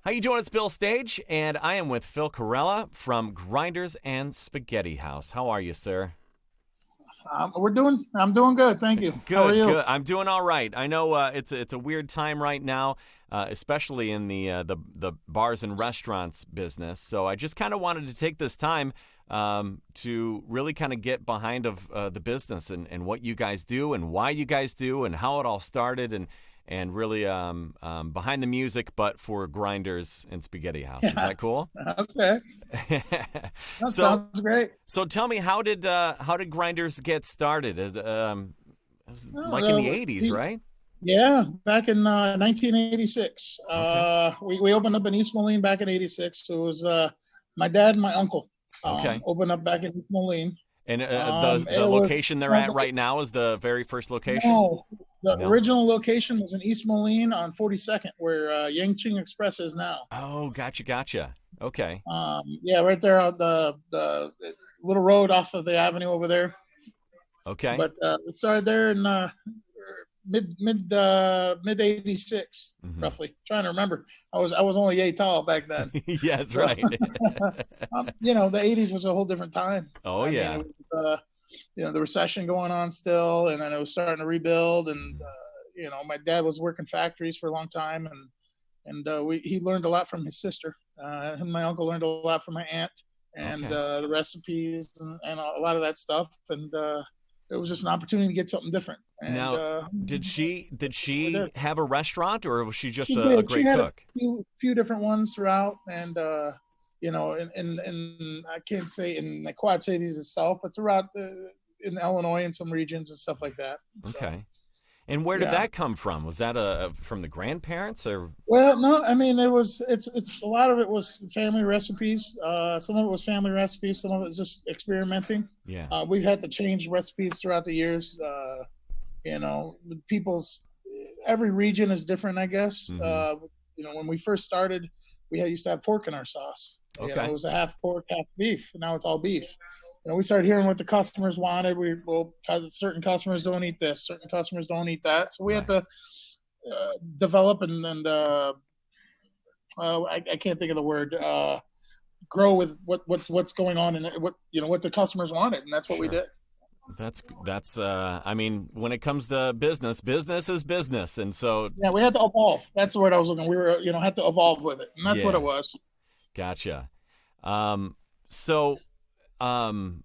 How you doing? It's Bill Stage, and I am with Phil Khairalla from Grinders and Spaghetti House. How are you, sir? I'm doing good. Thank you. How are Good, you? good. I'm doing all right. I know it's a weird time right now, especially in the bars and restaurants business. So I just kind of wanted to take this time to really kind of get behind of the business and what you guys do and why you guys do and how it all started and really behind the music, but for Grinders and Spaghetti House. Is Yeah. that cool? Okay. That so sounds great. so tell me, how did Grinders get started? It was like in the Oh, '80s, right? yeah, back in 1986. Okay. We opened up in East Moline back in '86. So it was my dad and my uncle Okay. opened up back in East Moline. And the It was location they're at right now is the very first location? no, the No. original location was in East Moline on 42nd, where Yangqing Express is now. Oh, gotcha. Okay. Yeah, right there on the little road off of the avenue over there. Okay. But we started there in mid '86, Hmm. roughly. Trying to remember, I was only yay tall back then. Yeah, that's So right. the '80s was a whole different time. Oh I mean, it yeah. was the recession going on still, and then it was starting to rebuild. And Mhm. my dad was working factories for a long time, and he learned a lot from his sister. And my uncle learned a lot from my aunt, and Okay. the recipes and a lot of that stuff. And it was just an opportunity to get something different. And Now, did she we did. have a restaurant or was she just She a did. She great had a cook? few different ones throughout, and and I can't say in the Quad Cities itself, but throughout in Illinois and some regions and stuff like that. So Okay. And where did yeah. that come from? Was that from the grandparents or? Well, no, I mean it's a lot of it was family recipes. Some of it was family recipes. Some of it was just experimenting. Yeah. We've had to change recipes throughout the years. People's every region is different, I guess. Hmm. When we first started, used to have pork in our sauce. It Okay. was a half pork, half beef. Now it's all beef. We started hearing what the customers wanted. Because certain customers don't eat this, certain customers don't eat that, so we had Right. to develop and I can't think of the word. Grow with what's going on and what the customers wanted, and that's what we Sure. did. That's I mean, when it comes to business, business is business. And so Yeah, we had to evolve. That's the word I was looking. We were, had to evolve with it, and that's what it yeah, was. gotcha. So um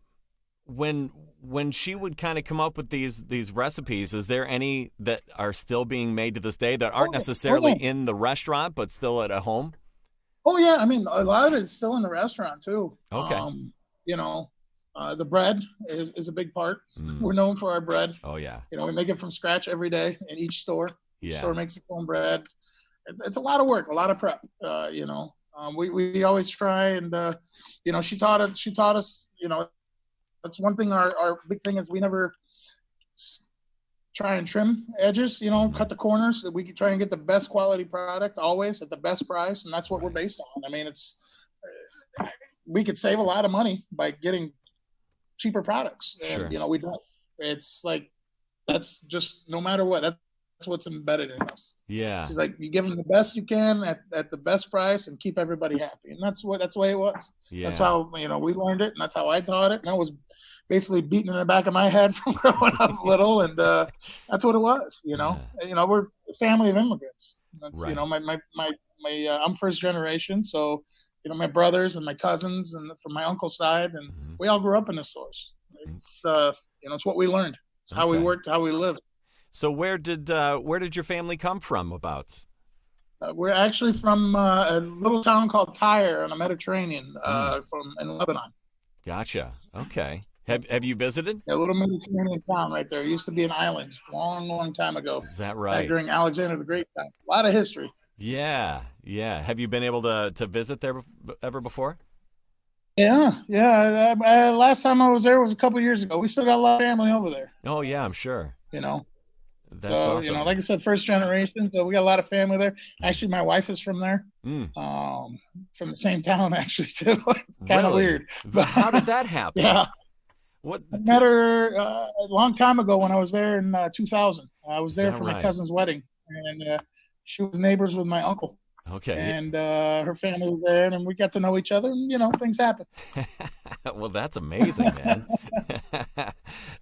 when when she would kind of come up with these recipes, is there any that are still being made to this day that aren't Oh yeah, oh necessarily yeah, in the restaurant but still at a home? oh yeah. I mean, a lot of it's still in the restaurant too. Okay. The bread is a big part. Mm. We're known for our bread. Oh yeah. We make it from scratch every day in each store. Each Yeah. store makes its own bread. It's a lot of work, a lot of prep. We always try and she taught us. That's one thing. Our big thing is we never try and trim edges. Hmm. Cut the corners. We can try and get the best quality product always at the best price, and that's what we're Right. based on. I mean, it's we could save a lot of money by getting cheaper products, and Sure. we don't. It's like that's just no matter what. That's what's embedded in us. Yeah. She's like, you give them the best you can at the best price and keep everybody happy, and that's the way it was. That's Yeah. how we learned it, and that's how I taught it. And that was basically beaten in the back of my head from growing up little, and that's what it was. Yeah. We're a family of immigrants. That's Right. I'm first generation, so my brothers and my cousins and from my uncle's side, and Hmm. we all grew up in the stores. It's what we learned. It's how we Okay. worked, how we lived. So where did your family come from abouts? We're actually from a little town called Tyre on the Mediterranean, Mm. from in Lebanon. Gotcha. Okay. Have you visited? A little Mediterranean town right there. It used to be an island a long, long time ago, Is that back right? during Alexander the Great time. A lot of history. Yeah. Yeah. Have you been able to visit there ever before? Yeah, yeah. Last time I was there was a couple years ago. We still got a lot of family over there. Oh yeah, I'm sure. You know, That's so awesome. like I said, first generation. So we got a lot of family there. Mm. Actually, my wife is from there, Mm. from the same town actually too. Kind of Really? weird, But but how did that happen? yeah. What? I met her a long time ago when I was there in 2000. I was Is there that for my right? cousin's wedding, and she was neighbors with my uncle. Okay. and her family was there, and we got to know each other, and things happen. Well, that's amazing, man.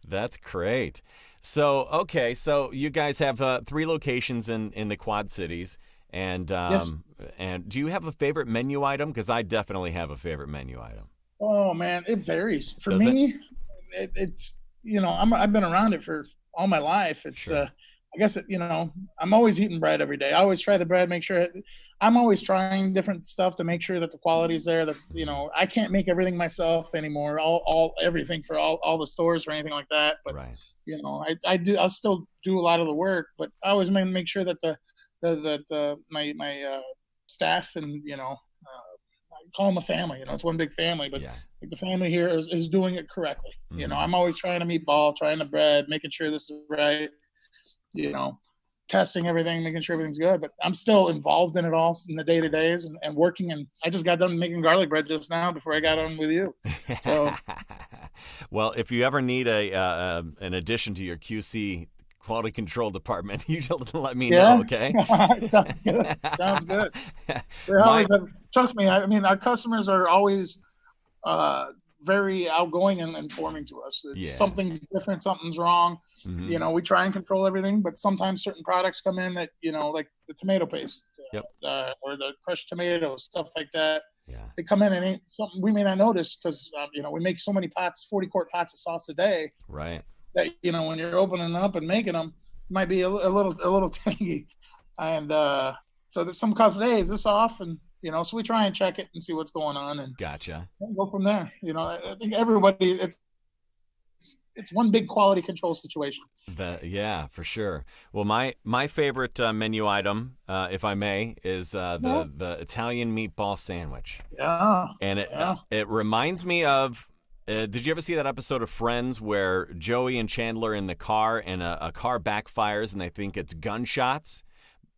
That's great. So, okay, so you guys have 3 locations in the Quad Cities, and Yes. do you have a favorite menu item? Because I definitely have a favorite menu item. Oh man, it varies. For Does it? me, it's I've been around it for all my life. It's Sure. I guess I'm always eating bread every day. I always try the bread, make sure I'm always trying different stuff to make sure that the quality is there. That Mhm. I can't make everything myself anymore. All everything for all the stores or anything like that. But Right. I'll still do a lot of the work, but I always make sure that my staff and I call them a family. It's one big family, but Yeah. like the family here is doing it correctly. Hmm. I'm always trying to meatball, trying the bread, making sure this is right. You know, testing everything, making sure everything's good. But I'm still involved in it all in the day to days and working. And I just got done making garlic bread just now before I got on Nice. with you. So Well, if you ever need a an addition to your QC quality control department, you just let me know, yeah, okay? sounds good. Sounds good. They're always, My trust me. I mean, our customers are always uh, very outgoing and informing to us. It's yeah. something's different, something's wrong. Hmm. We try and control everything, but sometimes certain products come in that like the tomato paste Yep. or the crushed tomatoes, stuff like that. Yeah. They come in and ain't something we may not notice because we make so many pots, 40-quart pots of sauce a day Right. that when you're opening them up and making them, it might be a little tangy, and so there's some customers, hey, is this off? And so we try and check it and see what's going on and Gotcha. go from there. I think everybody, it's one big quality control situation. Yeah, for sure. Well, my favorite menu item, if I may, is Yeah, the Italian meatball sandwich, yeah, and yeah. it reminds me of. Did you ever see that episode of Friends where Joey and Chandler are in the car and a car backfires and they think it's gunshots?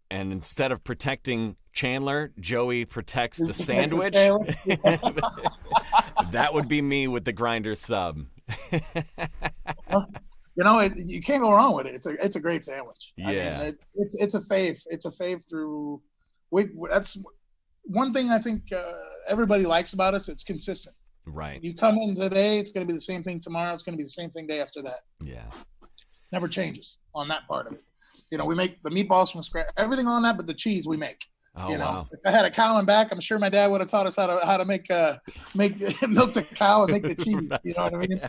And instead of protecting Chandler, Joey protects the It protects the sandwich. sandwich. That would be me with the grinder sub. You can't go wrong with it. It's a great sandwich. I mean, Yeah, it's a fave. It's a fave through. That's one thing I think everybody likes about us. It's consistent. right. You come in today, it's going to be the same thing tomorrow. It's going to be the same thing day after that. Yeah. Never changes on that part of it. We make the meatballs from scratch. Everything on that, but the cheese we make. Oh, wow. If I had a cow and back, I'm sure my dad would have taught us how to make milk the cow and make the cheese. You That's know what I mean?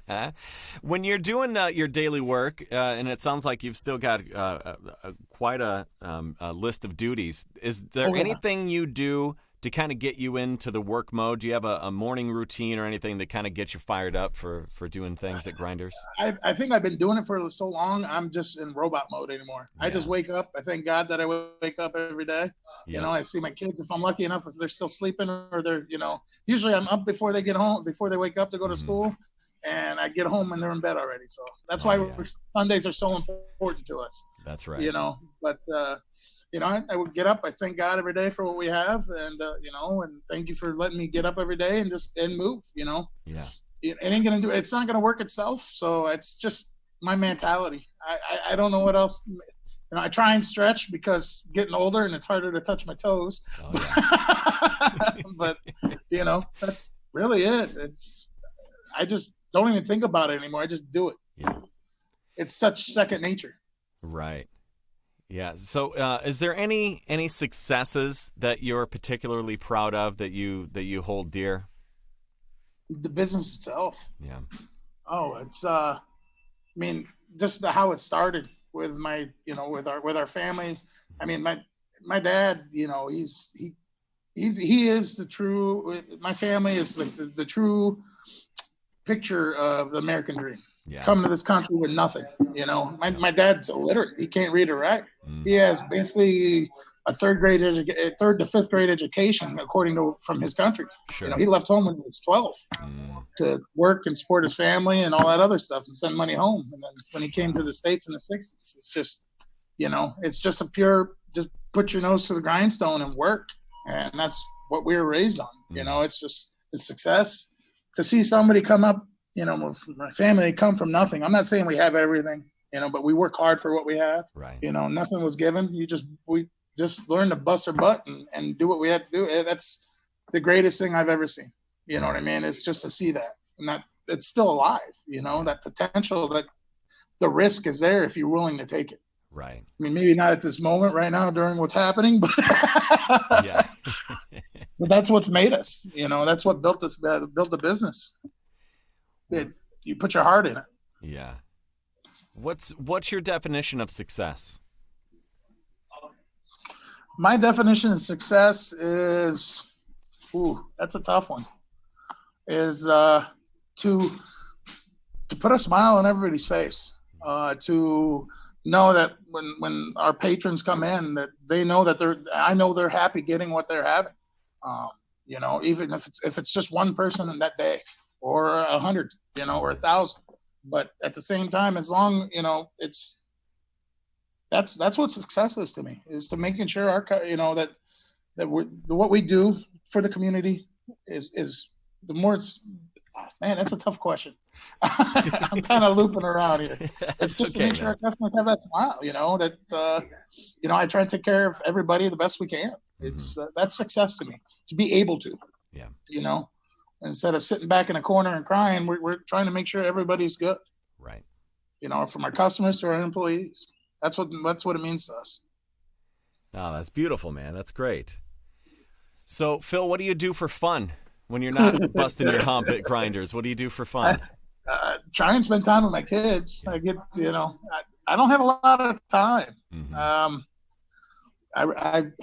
right. When you're doing your daily work, and it sounds like you've still got quite a list of duties, is there Oh yeah. anything you do to kind of get you into the work mode? Do you have a morning routine or anything that kind of gets you fired up for doing things at Grinders? I think I've been doing it for so long. I'm just in robot mode anymore. I just Yeah. wake up. I thank God that I wake up every day. Yep. I see my kids if I'm lucky enough, if they're still sleeping or they're, usually I'm up before they get home, before they wake up to go to Hmm. school, and I get home and they're in bed already. So that's Oh, why yeah. Sundays are so important to us. That's right. But I would get up. I thank God every day for what we have, and and thank you for letting me get up every day and just move. Yeah. It ain't gonna do. It's not gonna work itself. So it's just my mentality. I don't know what else. I try and stretch because getting older and it's harder to touch my toes. Oh, yeah. But that's really it. I just don't even think about it anymore. I just do it. Yeah. It's such second nature. Right. Yeah. So, is there any successes that you're particularly proud of that you hold dear? The business itself. Yeah. Oh, it's I mean, just how it started with my, with our family. I mean, my dad, he is the true. My family is like the true picture of the American dream. Yeah. Come to this country with nothing. My dad's illiterate. He can't read or write. Mm. He has basically a third to fifth grade education, according to from his country. Sure. He left home when he was 12 Mm. to work and support his family and all that other stuff and send money home. And then when he came to the States in the 60s, it's just, it's just a pure, just put your nose to the grindstone and work. And that's what we were raised on. Mm. It's just the success to see somebody come up, my family come from nothing. I'm not saying we have everything, but we work hard for what we have. Right. Nothing was given. just learned to bust our butt and do what we had to do. That's the greatest thing I've ever seen. You know what I mean? It's just to see that, and that it's still alive, that potential, that the risk is there if you're willing to take it. Right. I mean, maybe not at this moment right now during what's happening, but yeah. but that's what's made us, that's what built us, built the business. You put your heart in it. Yeah. What's your definition of success? My definition of success is, that's a tough one, is to put a smile on everybody's face, to know that when our patrons come in, that they know that I know they're happy getting what they're having. Even if it's just one person in that day, or 100, or 1,000, but at the same time, as long, that's what success is to me, is to making sure our, that what we do for the community is the more it's, man, that's a tough question. I'm kind of looping around here. It's just to make sure our customers have that smile, that, I try to take care of everybody the best we can. It's that's success to me, to be able to, instead of sitting back in a corner and crying, we're trying to make sure everybody's good. Right. From our customers to our employees. That's what it means to us. Oh, that's beautiful, man. That's great. So, Phil, what do you do for fun when you're not busting your hump at Grinders? What do you do for fun? Try and spend time with my kids. I get, I don't have a lot of time. I'd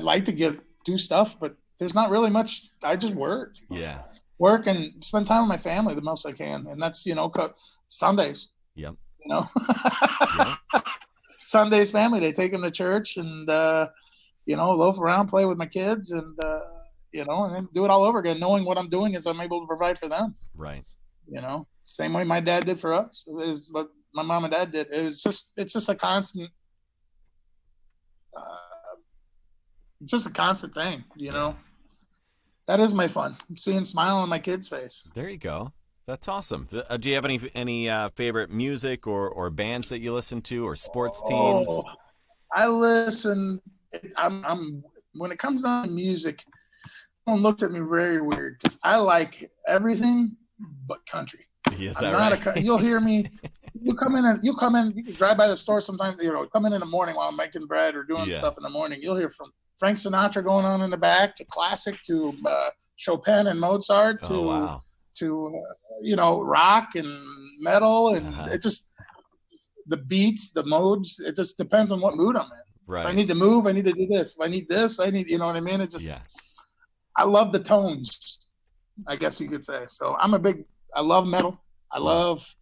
like to do stuff, but there's not really much. I just work. Yeah. Work and spend time with my family the most I can. And that's, Sundays. Yep. Yep. Sundays, family, they take them to church and, loaf around, play with my kids and then do it all over again, knowing what I'm doing is I'm able to provide for them. Right. Same way my dad did for us. It was what my mom and dad did. It's just a constant, thing, That is my fun. Seeing smile on my kid's face. There you go. That's awesome. Do you have any favorite music or bands that you listen to, or sports teams? I listen. I'm when it comes down to music, everyone looks at me very weird because I like everything but country. Yes, I'm not right? You'll hear me. You come in. You can drive by the store sometimes. Come in the morning while I'm making bread or doing stuff in the morning. You'll hear from Frank Sinatra going on in the back, to classic, to Chopin and Mozart, to rock and metal, and it just, the beats, the modes. It just depends on what mood I'm in. Right. If I need to move, I need to do this. If I need this, I need. You know what I mean? It just. I love the tones, I guess you could say. So I love metal. I love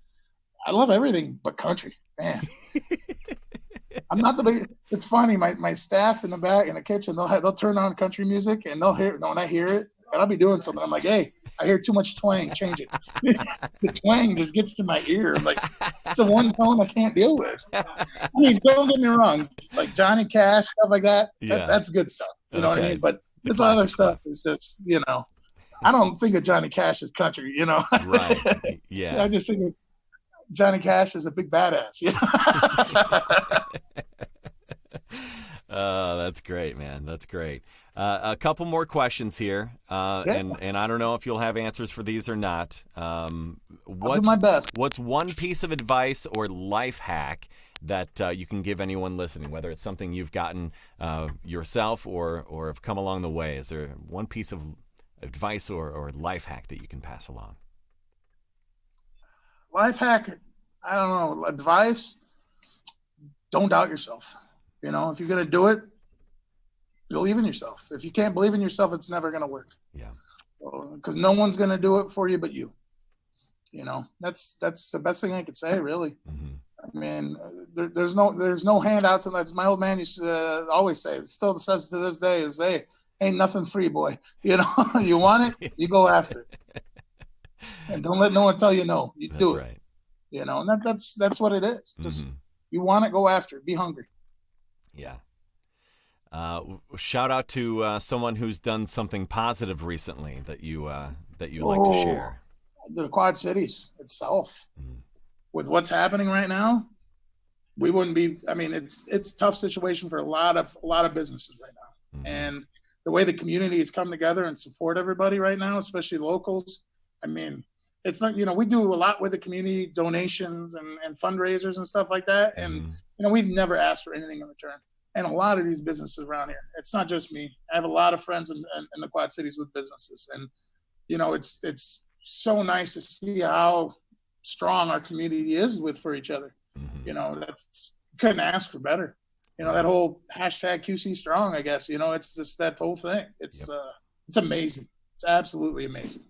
everything but country, man. I'm not the big. It's funny. My staff in the back in the kitchen, they'll turn on country music and they'll hear. When I hear it, and I'll be doing something, I'm like, hey, I hear too much twang. Change it. The twang just gets to my ear. I'm like, it's the one tone I can't deal with. I mean, don't get me wrong. Like Johnny Cash, stuff like that. That's good stuff. You know what I mean? But this other stuff is just, I don't think of Johnny Cash as country. Right. Yeah. I just think of Johnny Cash is a big badass. That's great, man. That's great. A couple more questions here, and I don't know if you'll have answers for these or not. I'll do my best. What's one piece of advice or life hack that you can give anyone listening, whether it's something you've gotten yourself or have come along the way? Is there one piece of advice or life hack that you can pass along? Life hack, I don't know. Advice, don't doubt yourself. If you're going to do it, believe in yourself. If you can't believe in yourself, it's never going to work. Yeah. Because no one's going to do it for you but you. That's the best thing I could say, really. Mm-hmm. I mean, there's no handouts, and that's my old man used to always say. It still says to this day, is, hey, ain't nothing free, boy. You want it, you go after it, and don't let no one tell you no. You do it. Right. And that's what it is. Just you want it, go after it. Be hungry. Yeah. Shout out to someone who's done something positive recently that you'd like to share. The Quad Cities itself, with what's happening right now, we wouldn't be. I mean, it's a tough situation for a lot of businesses right now, Mm-hmm. and the way the community has come together and support everybody right now, especially locals. I mean, it's not, we do a lot with the community, donations and fundraisers and stuff like that, and Mm-hmm. we've never asked for anything in return. And a lot of these businesses around here, it's not just me. I have a lot of friends in the Quad Cities with businesses, and it's so nice to see how strong our community is for each other. Mm-hmm. That's, couldn't ask for better. That whole hashtag QC strong, I guess, it's just that whole thing. It's amazing. It's absolutely amazing.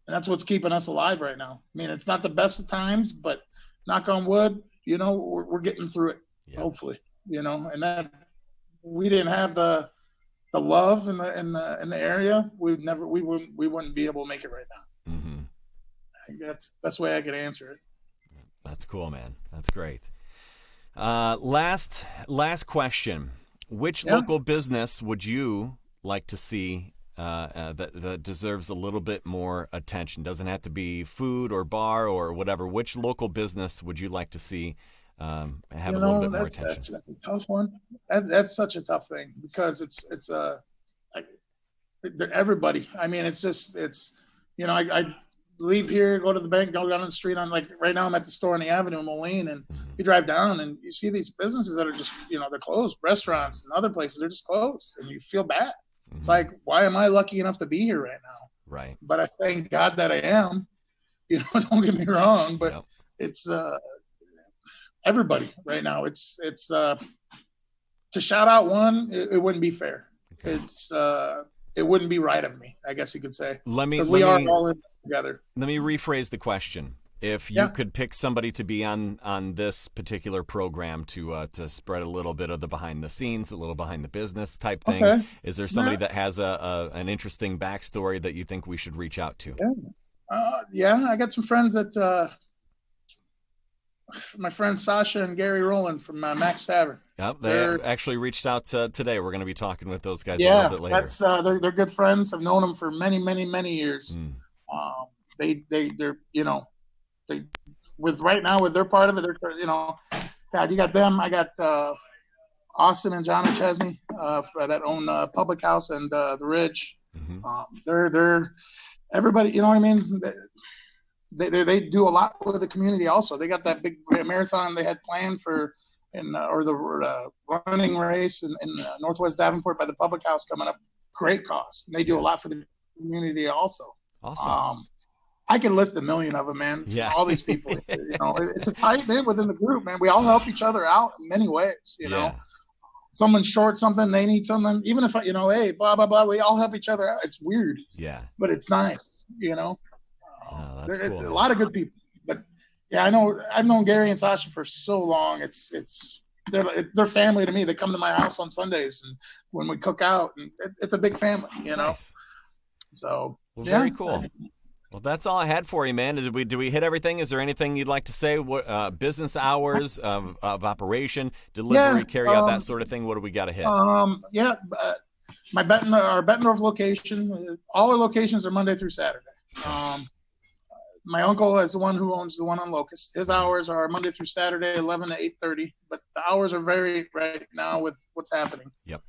And that's what's keeping us alive right now. I mean, it's not the best of times, but knock on wood, we're getting through it, hopefully, and that we didn't have the love in the area, we wouldn't be able to make it right now. Mm-hmm. I think that's the way I could answer it. That's cool, man. That's great. Last question. Which local business would you like to see that deserves a little bit more attention? Doesn't have to be food or bar or whatever. Which local business would you like to see have a little bit more attention? That's a tough one. That's such a tough thing because it's everybody. I mean, I leave here, go to the bank, go down the street. I'm like, right now I'm at the store on the Avenue in Moline, and you drive down and you see these businesses that are just, they're closed. Restaurants and other places, they're just closed, and you feel bad. Mm-hmm. It's like, why am I lucky enough to be here right now? Right. But I thank God that I am. Don't get me wrong, but it's everybody right now. It's to shout out one, it wouldn't be fair. Okay. It wouldn't be right of me, I guess you could say. We are all in together. Let me rephrase the question. If you could pick somebody to be on this particular program to spread a little bit of the behind the scenes, a little behind the business type thing, is there somebody that has an interesting backstory that you think we should reach out to? I got some friends that my friends Sasha and Gary Rowland from Max Tavern. Yep, they actually reached out today. We're going to be talking with those guys a little bit later. They're good friends. I've known them for many, many, many years. They're with right now with their part of it. They're God, you got them. I got Austin and John McChesney that own Public House and the Ridge. Mm-hmm. They're everybody. You know what I mean? They do a lot with the community. Also, they got that big marathon they had planned for. Or the running race in Northwest Davenport by the Public House coming up. Great cause. And they do a lot for the community also. Awesome. I can list a million of them, man. Yeah. All these people. It's a tight knit within the group, man. We all help each other out in many ways. Someone's short something, they need something. Even if hey, blah blah blah, we all help each other out. It's weird. Yeah. But it's nice. That's cool. A lot of good people. But yeah, I know. I've known Gary and Sasha for so long. They're family to me. They come to my house on Sundays, and when we cook out, and it's a big family, Nice. So very cool. Well, that's all I had for you, man. Do we hit everything? Is there anything you'd like to say? What business hours of operation, delivery, carry out, that sort of thing? What do we got to hit? Our Bettendorf location. All our locations are Monday through Saturday. My uncle is the one who owns the one on Locust. His hours are Monday through Saturday, 11 to 8:30. But the hours are varied right now with what's happening. Yep.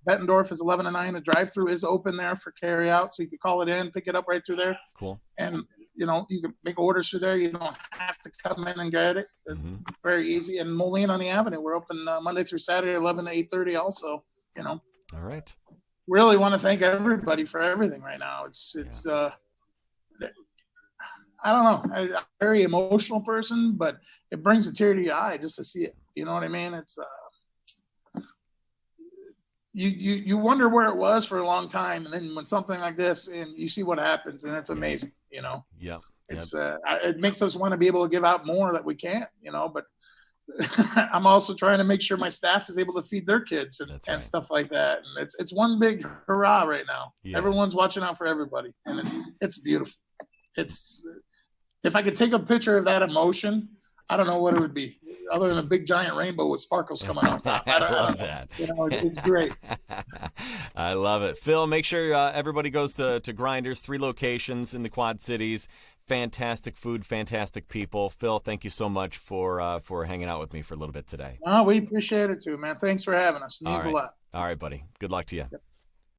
Bettendorf is 11 to 9. The drive-through is open there for carry-out, so you can call it in, pick it up right through there. Cool. And you can make orders through there. You don't have to come in and get it. Mm-hmm. Very easy. And Moline on the Avenue, we're open Monday through Saturday, 11 to 8:30. Also, All right. Really want to thank everybody for everything right now. It's I don't know. I'm a very emotional person, but it brings a tear to your eye just to see it. You know what I mean? It's you wonder where it was for a long time, and then when something like this, and you see what happens, and it's amazing. Yeah. It's it makes us want to be able to give out more that we can't. But I'm also trying to make sure my staff is able to feed their kids and stuff like that. And it's one big hurrah right now. Yeah. Everyone's watching out for everybody, and it's beautiful. If I could take a picture of that emotion, I don't know what it would be, other than a big giant rainbow with sparkles coming off top. I love that. It's great. I love it. Phil, make sure everybody goes to Grinders, 3 locations in the Quad Cities. fantastic food, fantastic people. Phil, thank you so much for hanging out with me for a little bit today. Oh, we appreciate it too, man. Thanks for having us. It All means a right. lot. All right, buddy. Good luck to you. Yep.